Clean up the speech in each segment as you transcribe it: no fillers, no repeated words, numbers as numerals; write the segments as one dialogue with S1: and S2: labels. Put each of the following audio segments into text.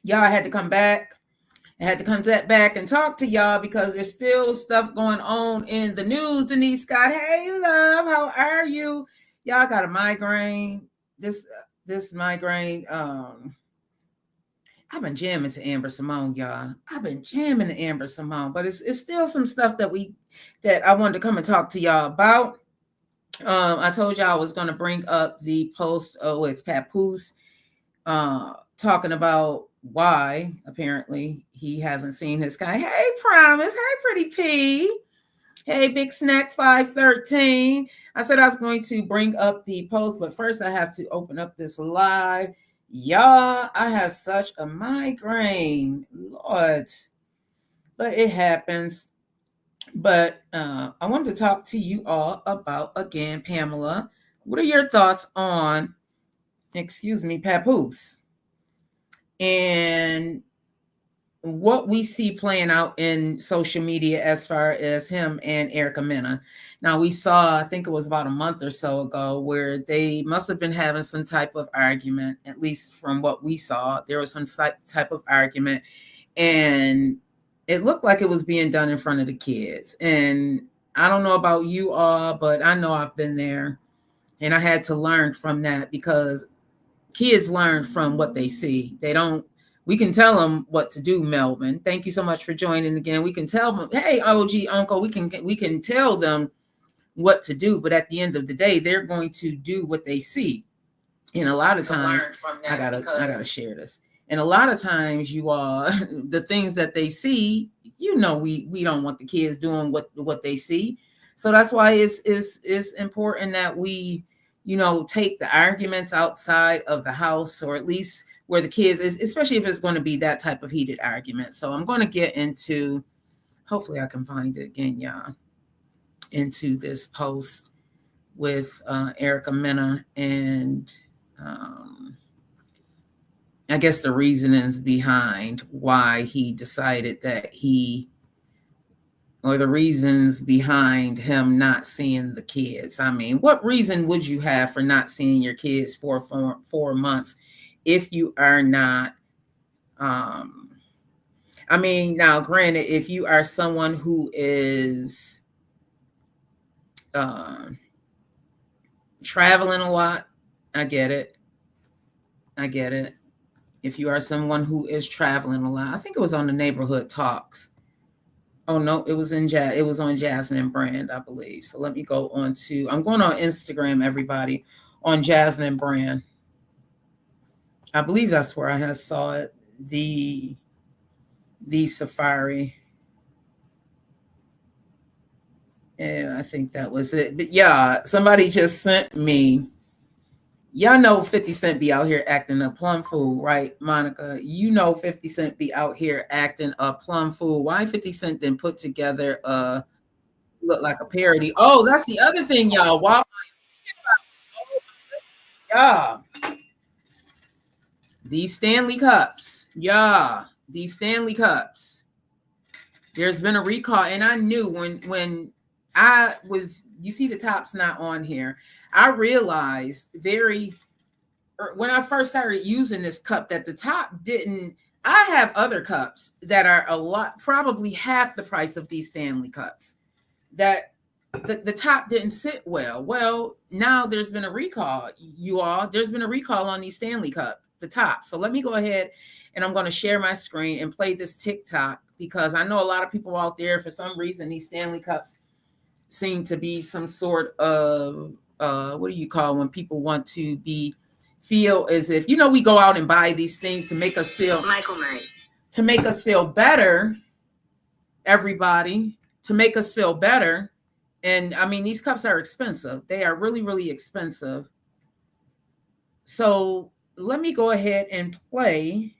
S1: Y'all, I had to come back. I had to come back and talk to y'all because there's still stuff going on in the news. Denise Scott, hey love, how are you? Y'all got a migraine. This migraine. I've been jamming to Amber Simone, y'all. I've been jamming to Amber Simone, but it's still some stuff that I wanted to come and talk to y'all about. I told y'all I was going to bring up the post with Papoose talking about why apparently he hasn't seen his guy. Hey, Promise. Hey, Pretty P. Hey, Big Snack 513. I said I was going to bring up the post, but first I have to open up this live. Y'all, I have such a migraine. Lord. But it happens. But I wanted to talk to you all about, again, Pamela. What are your thoughts on, Papoose? And what we see playing out in social media as far as him and Erica Mena. Now, we saw, I think it was about a month or so ago, where they must have been having some type of argument, at least from what we saw. There was some type of argument, and it looked like it was being done in front of the kids. And I don't know about you all, but I know I've been there, and I had to learn from that because kids learn from what they see. They don't. We can tell them what to do, Melvin. Thank you so much for joining again. We can tell them, hey, OG Uncle, we can tell them what to do, but at the end of the day, they're going to do what they see. And a lot of times, I gotta share this. And a lot of times, you all, the things that they see, we don't want the kids doing what they see. So that's why it's important that we take the arguments outside of the house, or at least where the kids is, especially if it's going to be that type of heated argument. So I'm going to get into, hopefully I can find it again, y'all, into this post with Erica Mena and I guess the reasonings behind why he decided that or the reasons behind him not seeing the kids. I mean, what reason would you have for not seeing your kids for 4 months if you are not, I mean, now granted, if you are someone who is traveling a lot, I get it. If you are someone who is traveling a lot, I think it was on the Neighborhood Talks. Oh no, it was on Jasmine Brand, I believe. So let me go on to, I'm going on Instagram, everybody, on Jasmine Brand. I believe that's where I saw it. The Safari. Yeah, I think that was it. But yeah, somebody just sent me. Y'all know 50 Cent be out here acting a plum fool, right, Monica? You know 50 Cent be out here acting a plum fool. Why 50 Cent didn't put together look like a parody? Oh, that's the other thing, y'all. Wow, yeah, these Stanley Cups. Yeah, these Stanley Cups. There's been a recall, and I knew when I was, you see the top's not on here. I realized when I first started using this cup that the top didn't. I have other cups that are a lot, probably half the price of these Stanley Cups, that the top didn't sit well. Well, now there's been a recall, you all. There's been a recall on these Stanley Cup, the top. So let me go ahead and I'm going to share my screen and play this TikTok, because I know a lot of people out there, for some reason, these Stanley Cups seem to be some sort of, what do you call when people want to feel as if, we go out and buy these things to make us feel, Michael Murray, to make us feel better, everybody, to make us feel better. And I mean, these cups are expensive. They are really, really expensive. So let me go ahead and play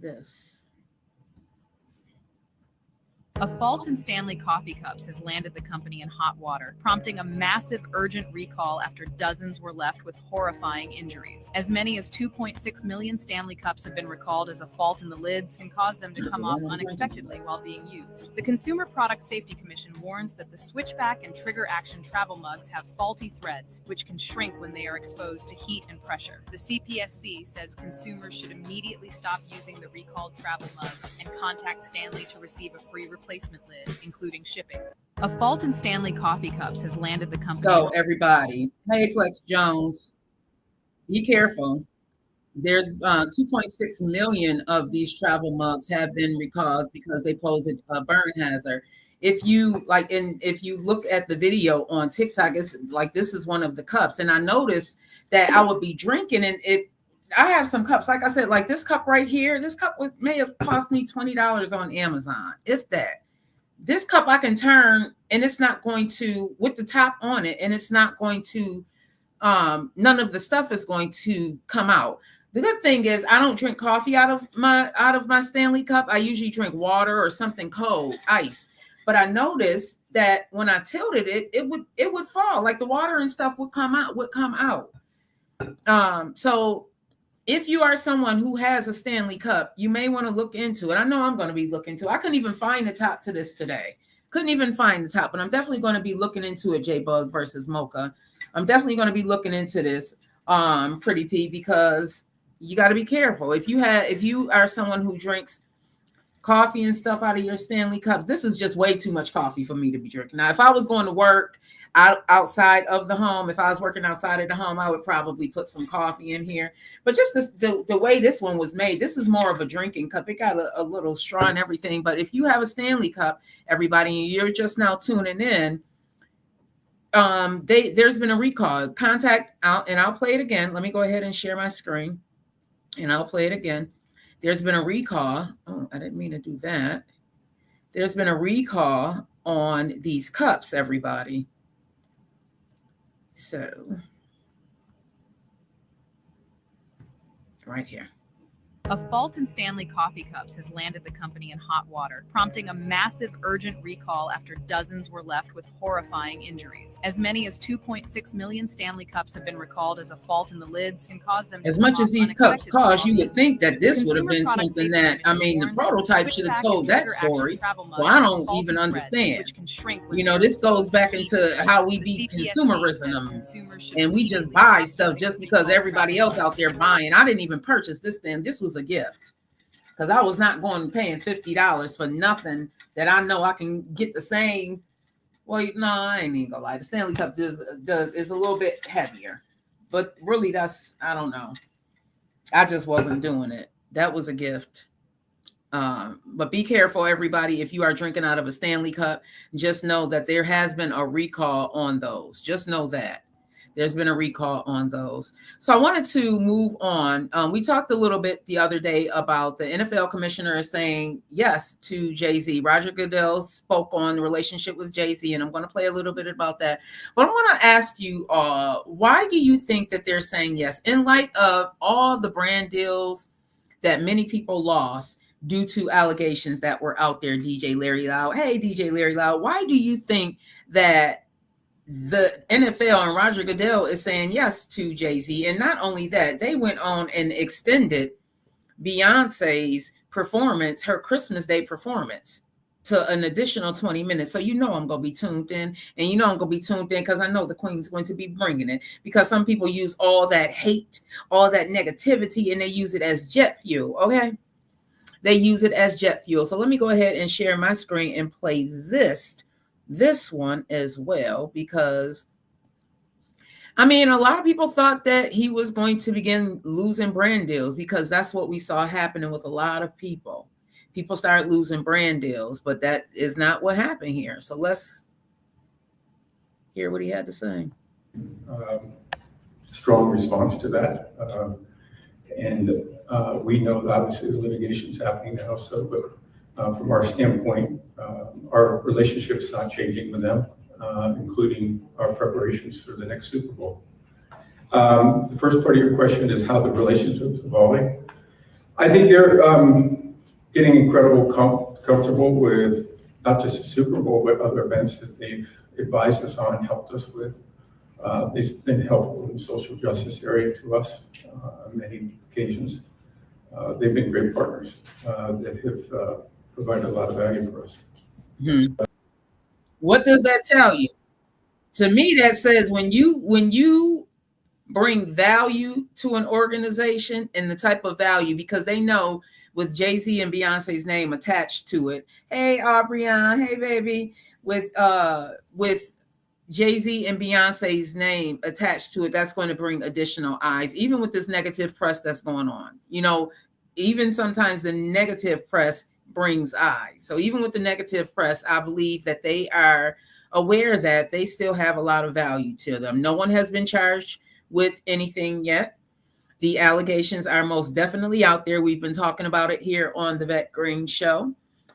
S1: this.
S2: A fault in Stanley coffee cups has landed the company in hot water, prompting a massive urgent recall after dozens were left with horrifying injuries. As many as 2.6 million Stanley cups have been recalled as a fault in the lids can cause them to come off unexpectedly while being used. The Consumer Product Safety Commission warns that the switchback and trigger action travel mugs have faulty threads, which can shrink when they are exposed to heat and pressure. The CPSC says consumers should immediately stop using the recalled travel mugs and contact Stanley to receive a free replacement lid, including shipping. A fault in Stanley coffee cups has landed the company.
S1: So everybody, hey Flex Jones, be careful. There's 2.6 million of these travel mugs have been recalled because they pose a burn hazard. If you if you look at the video on TikTok, it's like this is one of the cups, and I noticed that I would be drinking, and I have some cups, like I said, like this cup right here. This cup may have cost me $20 on Amazon, if that. This cup I can turn, and it's not going to, with the top on it, and it's not going to, none of the stuff is going to come out. The good thing is I don't drink coffee out of my Stanley cup. I usually drink water or something cold, ice. But I noticed that when I tilted it, it would fall, like the water and stuff would come out. So if you are someone who has a Stanley cup, you may want to look into it. I know I'm going to be looking into it. I couldn't even find the top to this today. Couldn't even find the top, but I'm definitely going to be looking into it, J-Bug versus Mocha. I'm definitely going to be looking into this, Pretty P, because you got to be careful. If you are someone who drinks coffee and stuff out of your Stanley cup, this is just way too much coffee for me to be drinking. Now, if I was going to work outside of the home, if I was working outside of the home, I would probably put some coffee in here. But just the way this one was made, this is more of a drinking cup. It got a little straw and everything. But if you have a Stanley cup, everybody, you're just now tuning in, there's been a recall. Contact out, and I'll play it again. Let me go ahead and share my screen, and I'll play it again. There's been a recall. Oh, I didn't mean to do that. There's been a recall on these cups, everybody. So, right here.
S2: A fault in Stanley coffee cups has landed the company in hot water, prompting a massive urgent recall after dozens were left with horrifying injuries. As many as 2.6 million Stanley cups have been recalled as a fault in the lids can cause them to
S1: as much as these cups cost, you would think that this would have been something that, I mean, the prototype should have told that story. So I don't even understand. You know, this goes back into how we beat consumerism, and we just buy stuff just because everybody else out there buying. I didn't even purchase this thing. This was a gift, because I was not going paying $50 for nothing that I know I can get the same. Well, no, I ain't even gonna lie. The Stanley Cup is a little bit heavier, but really I don't know. I just wasn't doing it. That was a gift. But be careful, everybody. If you are drinking out of a Stanley Cup, just know that there has been a recall on those. Just know that. There's been a recall on those. So I wanted to move on. We talked a little bit the other day about the NFL commissioner saying yes to Jay-Z. Roger Goodell spoke on the relationship with Jay-Z, and I'm going to play a little bit about that. But I want to ask you, why do you think that they're saying yes? In light of all the brand deals that many people lost due to allegations that were out there, DJ Larry Loud. Hey, DJ Larry Loud, why do you think that the NFL and Roger Goodell is saying yes to Jay-Z? And not only that, they went on and extended Beyonce's performance, her Christmas Day performance, to an additional 20 minutes. So you know I'm going to be tuned in, and you know I'm going to be tuned in because I know the Queen's going to be bringing it, because some people use all that hate, all that negativity, and they use it as jet fuel, okay? They use it as jet fuel. So let me go ahead and share my screen and play this one as well, because I mean, a lot of people thought that he was going to begin losing brand deals, because that's what we saw happening with a lot of people. People started losing brand deals, but that is not what happened here. So let's hear what he had to say.
S3: Strong response to that. We know that obviously the litigation is happening now. So, but from our standpoint, our relationship's not changing with them, including our preparations for the next Super Bowl. The first part of your question is how the relationship's evolving. I think they're getting incredibly comfortable with not just the Super Bowl, but other events that they've advised us on and helped us with. They've been helpful in the social justice area to us on many occasions. They've been great partners that have provided a lot of value for us.
S1: What does that tell you? To me, that says when you bring value to an organization, and the type of value, because they know with Jay-Z and Beyonce's name attached to it. Hey, Aubryon, hey baby, with Jay-Z and Beyonce's name attached to it, that's going to bring additional eyes, even with this negative press that's going on. Even sometimes the negative press brings eyes. So even with the negative press, I believe that they are aware that they still have a lot of value to them. No one has been charged with anything yet. The allegations are most definitely out there. We've been talking about it here on the Vette Green Show.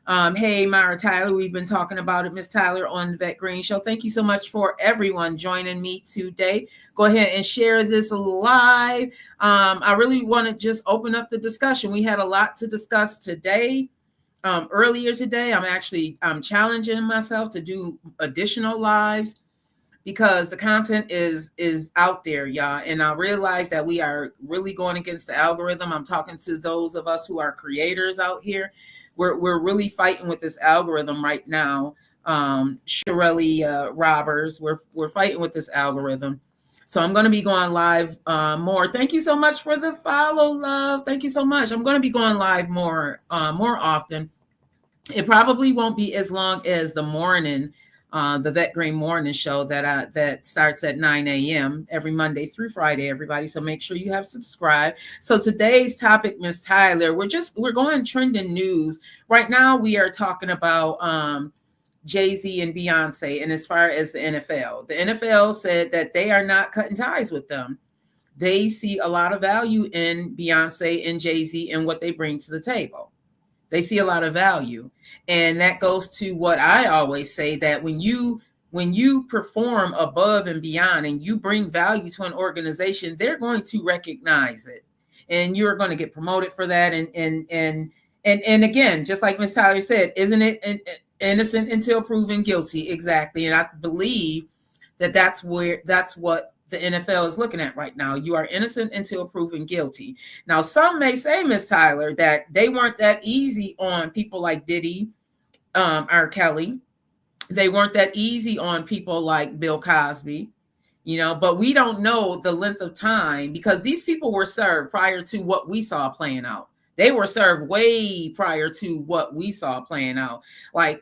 S1: Hey, Myra Tyler, we've been talking about it, Miss Tyler, on the Vette Green Show. Thank you so much for everyone joining me today. Go ahead and share this live. I really want to just open up the discussion. We had a lot to discuss today. Earlier today, I'm challenging myself to do additional lives because the content is out there, y'all. And I realize that we are really going against the algorithm. I'm talking to those of us who are creators out here. We're really fighting with this algorithm right now. Shirley Robbers, we're fighting with this algorithm. So I'm going to be going live more. Thank you so much for the follow, love. Thank you so much. I'm going to be going live more often. It probably won't be as long as the morning, the Vette Green Morning Show that starts at 9 a.m. every Monday through Friday, everybody. So make sure you have subscribed. So today's topic, Miss Tyler, we're going trending news. Right now, we are talking about Jay-Z and Beyonce. And as far as the NFL said that they are not cutting ties with them. They see a lot of value in Beyonce and Jay-Z and what they bring to the table. They see a lot of value. And that goes to what I always say, that when you perform above and beyond and you bring value to an organization, they're going to recognize it. And you're going to get promoted for that. And again, just like Ms. Tyler said, isn't it innocent until proven guilty? Exactly. And I believe that's what the NFL is looking at right now. You are innocent until proven guilty. Now, some may say, Miss Tyler, that they weren't that easy on people like Diddy, R. Kelly. They weren't that easy on people like Bill Cosby, but we don't know the length of time because these people were served prior to what we saw playing out. They were served way prior to what we saw playing out. Like,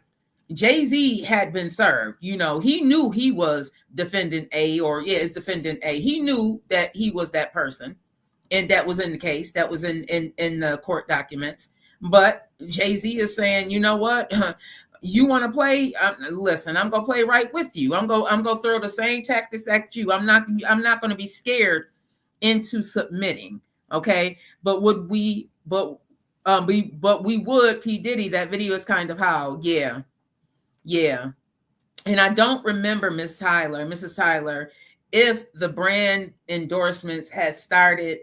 S1: Jay-Z had been served. He knew he was defendant A, it's defendant A. He knew that he was that person, and that was in the case. That was in the court documents. But Jay-Z is saying, you know what? You want to play? Listen, I'm gonna play right with you. I'm gonna throw the same tactics at you. I'm not gonna be scared into submitting. Okay, but would we? But we would. P. Diddy. That video is kind of how. Yeah. And I don't remember, Mrs. Tyler, if the brand endorsements had started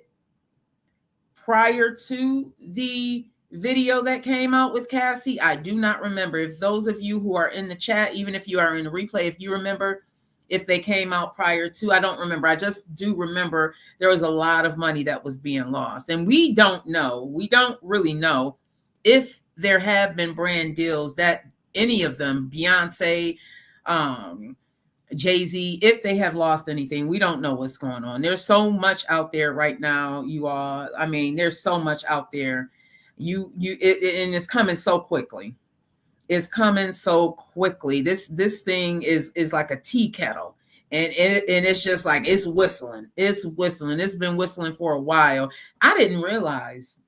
S1: prior to the video that came out with Cassie. I do not remember. If those of you who are in the chat, even if you are in the replay, if you remember if they came out prior to, I don't remember. I just do remember there was a lot of money that was being lost. And we don't really know if there have been brand deals that any of them, Beyonce, Jay-Z, if they have lost anything. We don't know what's going on. There's so much out there right now, you all. I mean, there's so much out there. And it's coming so quickly. It's coming so quickly. This thing is like a tea kettle. And it's just like, it's whistling. It's whistling. It's been whistling for a while. I didn't realize,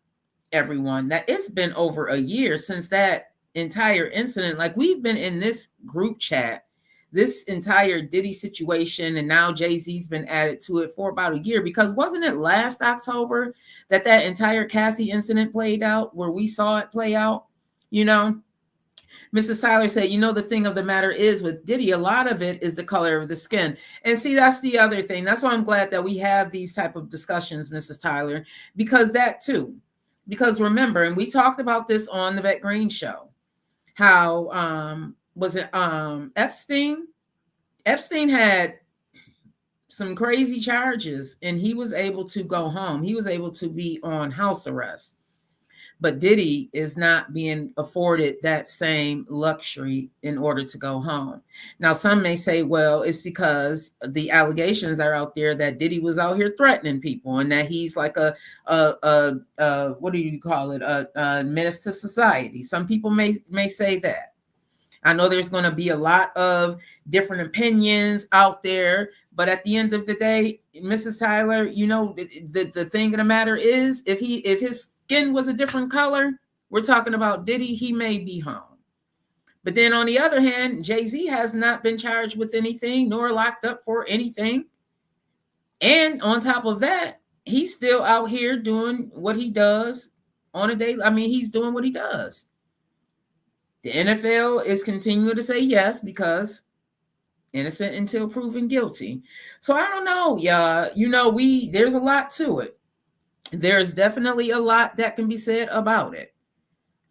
S1: everyone, that it's been over a year since that entire incident. Like, we've been in this group chat, this entire Diddy situation, and now Jay-Z's been added to it for about a year, because wasn't it last October that entire Cassie incident played out, where we saw it play out? Mrs. Tyler said, the thing of the matter is with Diddy, a lot of it is the color of the skin. And see, that's the other thing. That's why I'm glad that we have these type of discussions, Mrs. Tyler, because that too, because remember, and we talked about this on the Vette Green Show, how was it Epstein? Epstein had some crazy charges and he was able to go home. He was able to be on house arrest. But Diddy is not being afforded that same luxury in order to go home. Now, some may say, well, it's because the allegations are out there that Diddy was out here threatening people and that he's like a what do you call it? A menace to society. Some people may say that. I know there's going to be a lot of different opinions out there, but at the end of the day, Mrs. Tyler, you know, the thing of the matter is, if his skin was a different color, we're talking about Diddy, he may be home. But then on the other hand, Jay-Z has not been charged with anything nor locked up for anything. And on top of that, he's still out here doing what he does on a daily. I mean, he's doing what he does. The NFL is continuing to say yes because innocent until proven guilty. So I don't know, y'all. You know, there's a lot to it. There's definitely a lot that can be said about it.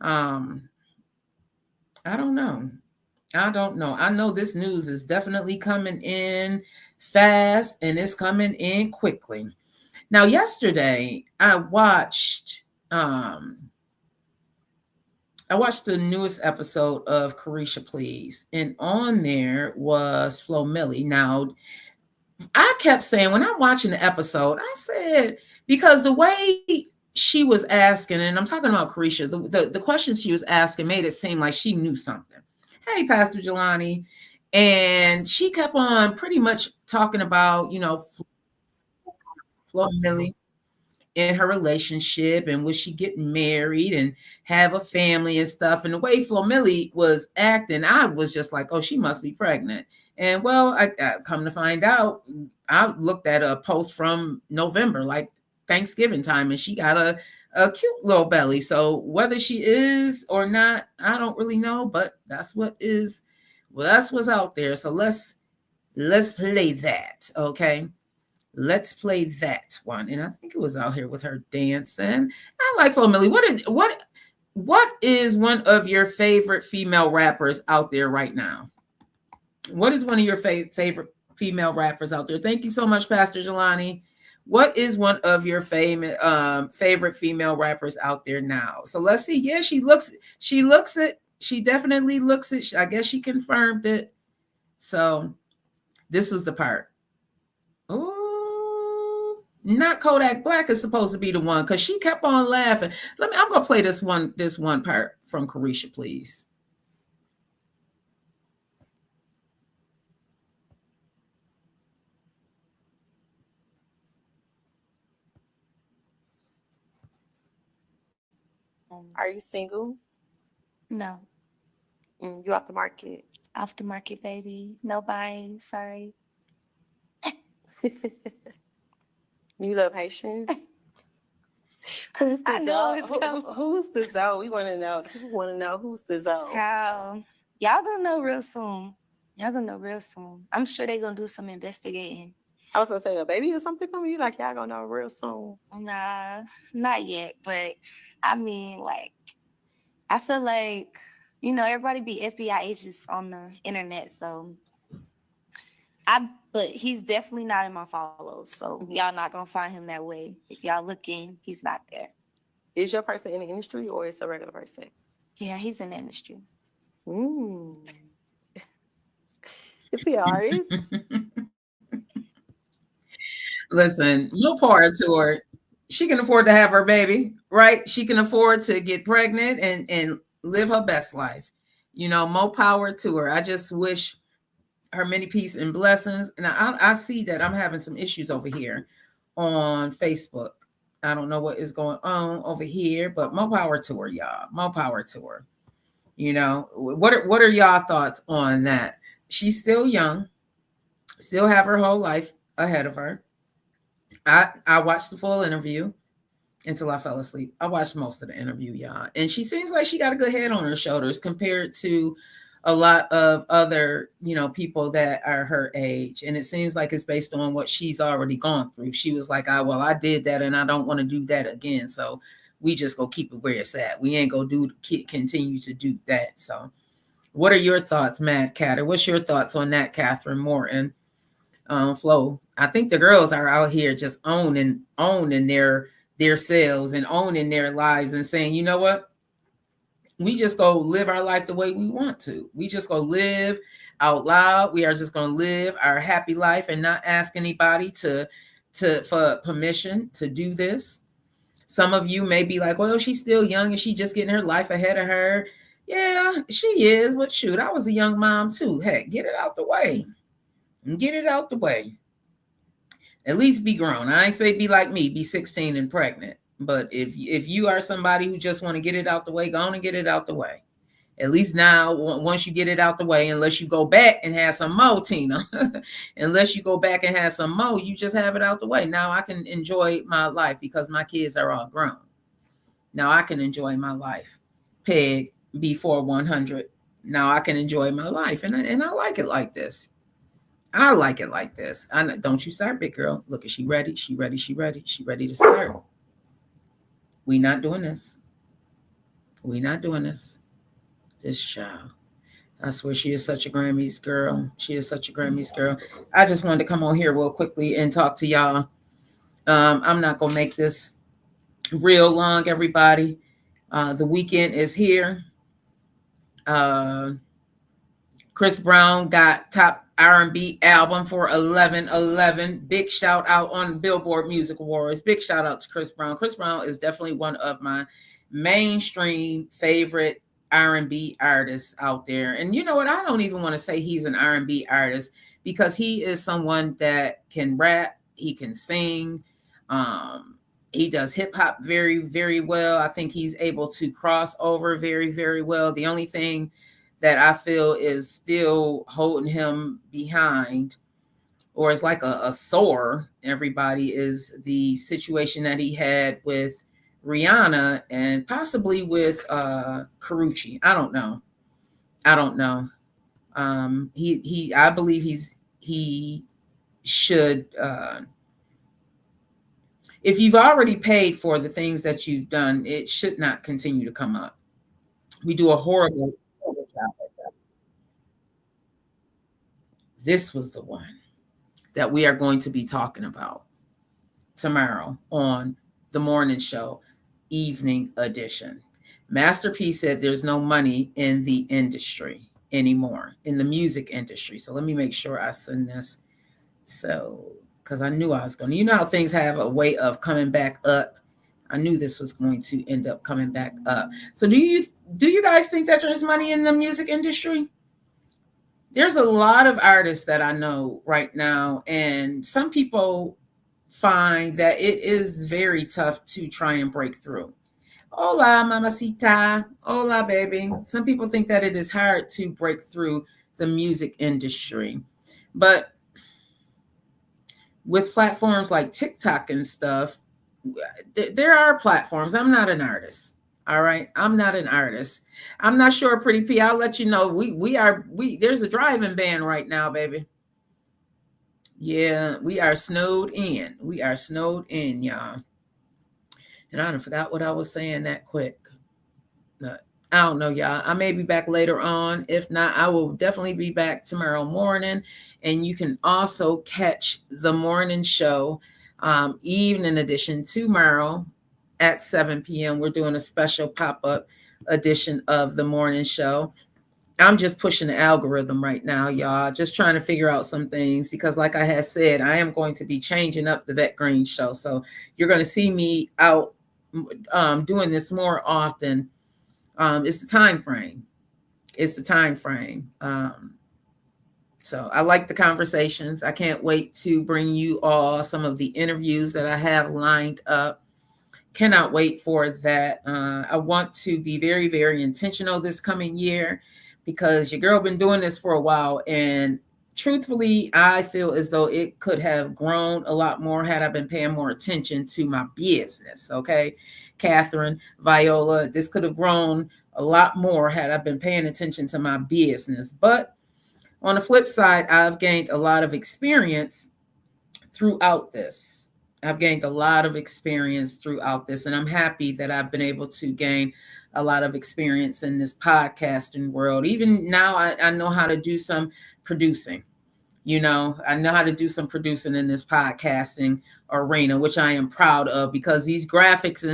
S1: I don't know. I know this news is definitely coming in fast and it's coming in quickly. Now, yesterday I watched the newest episode of Carisha Please, and on there was Flo Milli. Now, I kept saying when I'm watching the episode, I said, because the way she was asking, and I'm talking about Carisha, the questions she was asking made it seem like she knew something. Hey, Pastor Jelani. And she kept on pretty much talking about, you know, Flo Milli in her relationship and was she getting married and have a family and stuff. And the way Flo Milli was acting, I was just like, oh, she must be pregnant. And well, I come to find out, I looked at a post from November, like Thanksgiving time, and she got a cute little belly. So whether she is or not, I don't really know, but that's what is, well, that's what's out there. So let's play that, okay? Let's play that one. And I think it was out here with her dancing. I like Flo Milli. What is one of your favorite female rappers out there right now? What is one of your favorite female rappers out there? Thank you so much, Pastor Jelani. What is one of your favorite female rappers out there now? So let's see. Yeah, she looks it. She definitely looks it. I guess she confirmed it. So this was the part. Oh, not Kodak Black is supposed to be the one because she kept on laughing. I'm gonna play this one part from Carisha, please.
S4: Are you single?
S5: No,
S4: You off the market?
S5: off the market, baby. No buying. Sorry.
S4: You love Haitians?
S5: Who's the
S4: I know.
S5: Zoe?
S4: Who's the Zoe? We want to know. People want to know who's the Zoe.
S5: How? Y'all gonna know real soon. I'm sure they gonna do some investigating.
S4: I was gonna say a baby or something coming. You like y'all gonna know real soon.
S5: Nah, not yet. But I mean, like, I feel like, everybody be FBI agents on the internet, so but he's definitely not in my follows. So y'all not gonna find him that way. If y'all looking, he's not there.
S4: Is your person in the industry or is a regular person?
S5: Yeah, he's in the industry.
S4: Is he an artist?
S1: Listen, no power to her. She can afford to have her baby, right? She can afford to get pregnant and live her best life. More power to her. I just wish her many peace and blessings. And I see that I'm having some issues over here on Facebook. I don't know what is going on over here, but more power to her, y'all. More power to her. What are y'all thoughts on that? She's still young, still have her whole life ahead of her. I watched the full interview until I fell asleep. I watched most of the interview, y'all. And she seems like she got a good head on her shoulders compared to a lot of other, people that are her age. And it seems like it's based on what she's already gone through. She was like, I did that and I don't want to do that again. So we just go keep it where it's at. We ain't go continue to do that. So What are your thoughts, Mad Catter? What's your thoughts on that, Catherine Morton? Flo, I think the girls are out here just owning their selves and owning their lives and saying, you know what? We just go live our life the way we want to. We just go live out loud. We are just going to live our happy life and not ask anybody for permission to do this. Some of you may be like, well, she's still young and she just getting her life ahead of her. Yeah, she is. But shoot, I was a young mom too. Heck, get it out the way. Get it out the way. At least be grown. I ain't say be like me, be 16 and pregnant. But if you are somebody who just want to get it out the way, go on and get it out the way. At least now, once you get it out the way, unless you go back and have some more, Tina, unless you go back and have some more, you just have it out the way. Now I can enjoy my life because my kids are all grown. Now I can enjoy my life. Peg before 100. Now I can enjoy my life. And I like it like this. I like it like this. Don't you start, big girl. Look, is she ready? She ready. She ready. She ready to start. We not doing this. We not doing this. This child. I swear she is such a Grammys girl. She is such a Grammys girl. I just wanted to come on here real quickly and talk to y'all. I'm not going to make this real long, everybody. The weekend is here. Chris Brown got top R&B album for 11/11. Big shout out on Billboard Music Awards. Big shout out to Chris Brown. Chris Brown is definitely one of my mainstream favorite R&B artists out there. And you know what? I don't even want to say he's an R&B artist because he is someone that can rap. He can sing. He does hip hop very, very well. I think he's able to cross over very, very well. The only thing that I feel is still holding him behind, or is like a sore, everybody, is the situation that he had with Rihanna and possibly with Karrueche. I don't know. I believe he should, if you've already paid for the things that you've done, it should not continue to come up. We do a horrible job at that. This was the one that we are going to be talking about tomorrow on the morning show, evening edition. Master P said there's no money in the industry anymore, in the music industry. So let me make sure I send this. So, because I knew I was going to, you know how things have a way of coming back up. I knew this was going to end up coming back up. So do you guys think that there's money in the music industry? There's a lot of artists that I know right now, and some people find that it is very tough to try and break through. Hola, mamacita. Hola, baby. Some people think that it is hard to break through the music industry. But with platforms like TikTok and stuff, there are platforms. I'm not an artist. All right. I'm not an artist. I'm not sure, Pretty P. I'll let you know. There's a driving ban right now, baby. Yeah, we are snowed in. We are snowed in, y'all. And I forgot what I was saying that quick. But I don't know, y'all. I may be back later on. If not, I will definitely be back tomorrow morning. And you can also catch the morning show, evening edition tomorrow at 7 p.m. We're doing a special pop-up edition of the morning show. I'm just pushing the algorithm right now, y'all. Just trying to figure out some things because, like I had said, I am going to be changing up the Vette Green show. So you're going to see me out doing this more often. It's the time frame. It's the time frame. So I like the conversations. I can't wait to bring you all some of the interviews that I have lined up. Cannot wait for that. I want to be very, very intentional this coming year because your girl been doing this for a while. And truthfully, I feel as though it could have grown a lot more had I been paying more attention to my business. Okay, Catherine, Viola, this could have grown a lot more had I been paying attention to my business. But on the flip side, I've gained a lot of experience throughout this. I've gained a lot of experience throughout this, and I'm happy that I've been able to gain a lot of experience in this podcasting world. Even now, I know how to do some producing. I know how to do some producing in this podcasting arena, which I am proud of, because these graphics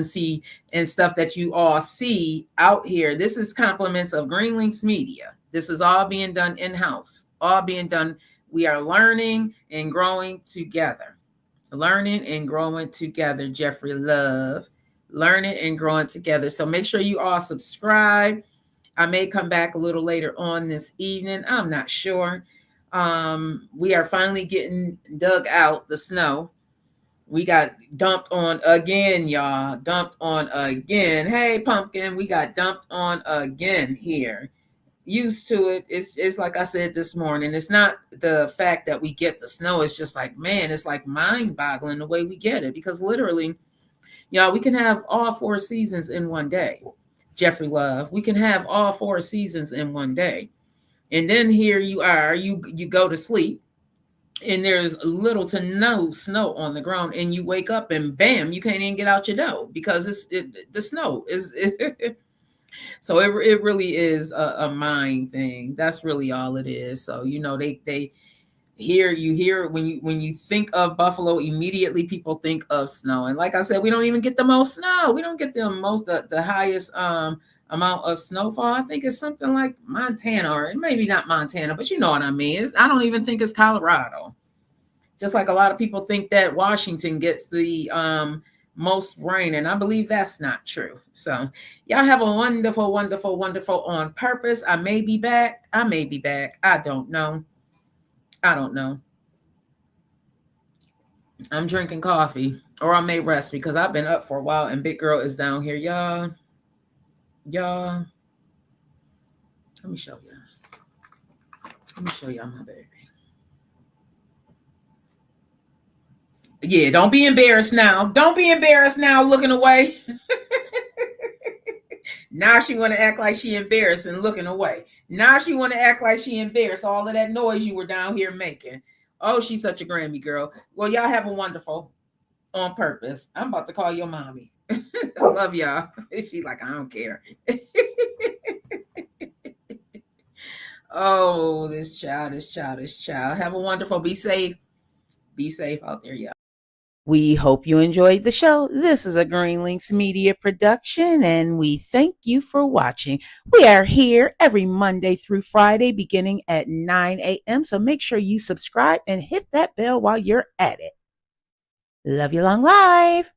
S1: and stuff that you all see out here, this is compliments of Green Links Media. This is all being done in-house, all being done. We are learning and growing together. Learning and growing together, Jeffrey Love. Learning and growing together. So make sure you all subscribe. I may come back a little later on this evening. I'm not sure. We are finally getting dug out the snow. We got dumped on again, y'all. Dumped on again. Hey, Pumpkin, we got dumped on again here. Used to it. It's like I said this morning. It's not the fact that we get the snow. It's just like, man, it's like mind-boggling the way we get it. Because literally, y'all, we can have all 4 seasons in one day. Jeffrey Love, we can have all 4 seasons in one day. And then here you are, you go to sleep, and there's little to no snow on the ground, and you wake up and bam, you can't even get out your door because the snow is. So it really is a mind thing. That's really all it is. So they hear when you think of Buffalo, immediately people think of snow. And like I said, we don't even get the most snow. We don't get the highest amount of snowfall. I think it's something like Montana, or maybe not Montana, but you know what I mean. I don't even think it's Colorado. Just like a lot of people think that Washington gets the most rain, and I believe that's not true. So y'all have a wonderful, wonderful, wonderful On Purpose. I may be back. I don't know. I'm drinking coffee, or I may rest because I've been up for a while, and Big Girl is down here. Y'all, let me show y'all my baby. Yeah, don't be embarrassed now. Don't be embarrassed now looking away. Now she want to act like she embarrassed and looking away. Now she want to act like she embarrassed all of that noise you were down here making. Oh, she's such a Grammy girl. Well, y'all have a wonderful On Purpose. I'm about to call your mommy. Love y'all. She's like, I don't care. Oh, this child. Have a wonderful, be safe out there, y'all. We hope you enjoyed the show. This is a Green Links Media production, and we thank you for watching. We are here every Monday through Friday beginning at 9 a.m. So make sure you subscribe and hit that bell while you're at it. Love you long life.